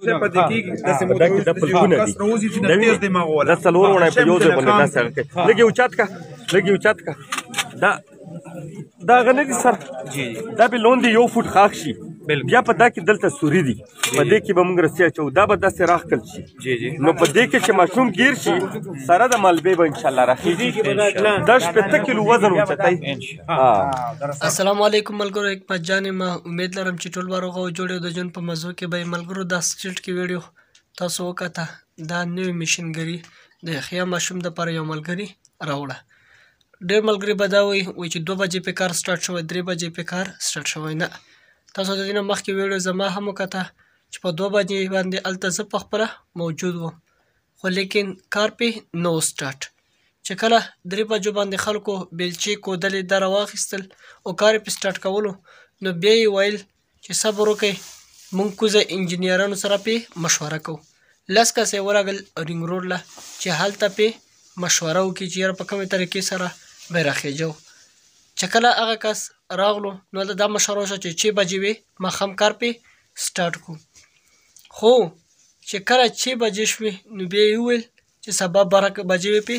دا کې د پلکونه دي دا څلور ونه په یو ځای باندې داسې هغه کوي. لږ یې اوچت کا لږ یې اوچت کا. دا هغه نه دي سر دا به لاندې یو فوټ خاک شي بیا په دا کې دلته سوري دي په دې کې به موږ رسۍ اچوو دا به داسې راښکل شي. نو په دې کې چې ماشوم ګیر شي سره د مالبې به انشاءالله راخېږي. دا 15 کیلو وزن اوچتی. السلام علیکم ملګرو، حکمت جان یم. امید لرم چې ټول به روغ او جوړ یو د ژوند په مزو کې به ملګرو دا سټریټ کې ویډیو تاسو وکته. دا نوې مشینګري د یحیی ماشوم دپاره یو ملګري راوړه. ډېر ملګري به دا وایي چې 2 بجې پې کار سټارټ شوی 3 بجې پې کار سټارټ شوی. نه، تاسو د دې نه مخکې ویډیو زما هم وکته چې په 2 بجې باندې هلته زه پخپله موجود وم، خو لیکن کار پې نه و سټارټ. چې کله 3 بجو باندې خلکو بیلچې کودلې دا راواخیستل او کار یې پې سټارټ کولو، نو بیا یې ویل چې صبر وکئ موږ کوزه انجینیرانو سره پې مشوره کوو. 10 کسه یې ورغل رینګ روډ له چې هلته پې مشوره وکړي چې یاره په کومې طریقې سره به یې راخېجو. چې کله هغه کس راغلو نو هلته دا مشوره وشوه چې 6 بجې وې ماښام کار پې سټارټ کړو. خو چې کله 6 بجې شوې نو بیا یې وویل چې سبا 12 بجې وې پې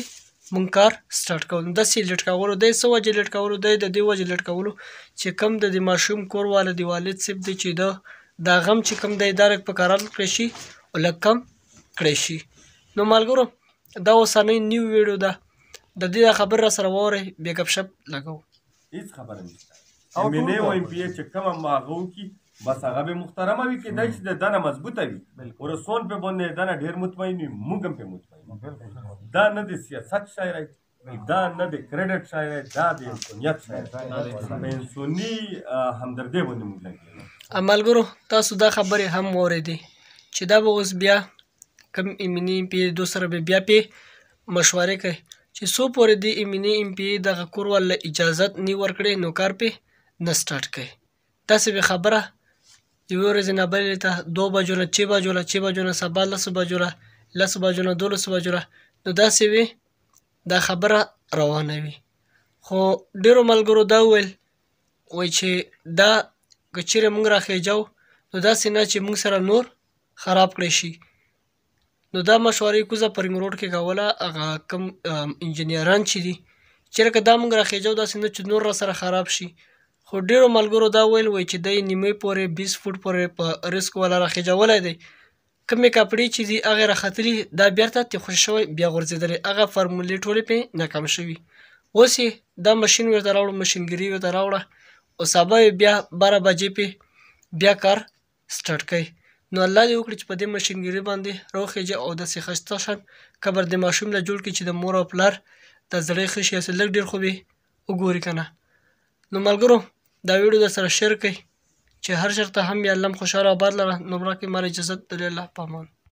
مونږ کار سټارټ کوو. نو داسې لیټ کولو دی څه وجې لیټ کولو دی د دې وجې لیټ کولو چې کوم د دې ماشوم کور والا د والد صاحب دی چې دا غم چې کوم دی دا لږ په کرار کړی شي او لږ کم کړی شي. نو ملګرو دا اوسنۍ نیو ویډیو ده، د دې دا خبر را سره واورئ بیا ګپ شپ لګوو. هیڅ خبره نشته MNA او MPA چې کومه هغه وکړي بس هغه به محترمه وي، کیدای شي د دنه مضبوطه وي او رسول په باندې دنه ډېر مطمئن وي، موږ هم پې مطمئن. دا نه د سیاست شاعري، دا نه د کریډټ شاعري، دا د انسانیت شاعري، په انساني همدردۍ باندې موږ لګېږو. ملګرو تاسو دا خبرې هم واورېدې چې دا به اوس بیا کوم MNA MPA دو سره به بیا پې مشورې کوي چې څو پورې د MNA MPA دغه کور والا اجازت نه ورکړې نو کار پې نه سټارټ کوي. داسې به خبره یوې ورځې نه بلې ته 2 بجو نه 6 بجو له 6 بجو نه سبا 10 بجو له 10 بجو نه 12 بجو له نو داسې وي دا خبره روانه وي. خو ډېرو ملګرو دا وویل وایي چې دا که چیرې موږ راخېجو نو داسې نه چې موږ سره نور خراب کړی شي. نو دا مشورې کوزه په رینګ روډ کې کوله هغه کوم انجینیران چې دي چیرې که دا موږ راخېجو داسې نه چې نور را سره خراب شي. خو ډېرو ملګرو دا ویل وایي چې دی نیمې پورې 20 فوټ پورې په رسک والا راخېجولی دی، کومې کپړې چې دي هغې راختلي دا بیرته تېخوش شوی بیا غورځېدلی، هغه فارمولې ټولې پې ناکام شوي. اوس یې دا مشین ورته راوړه، مشینګري ورته راوړه او سبا یې بیا 12 بجې پې بیا کار سټارټ کوي. نو الله دې وکړي چې په دې مشینګري باندې راوخېجي او داسې ښایسته شان قبر د ماشوم له جوړ کړي چې د مور او پلار د زړه ښه شي، هسې لږ ډېر خو به وګوري که نه. نو ملګرو دا ویډیو در سره شیر کړئ چې هر چېرته هم یا الله خوشحاله آباد لره. نو راکړئ مال اجازت د الله په امان.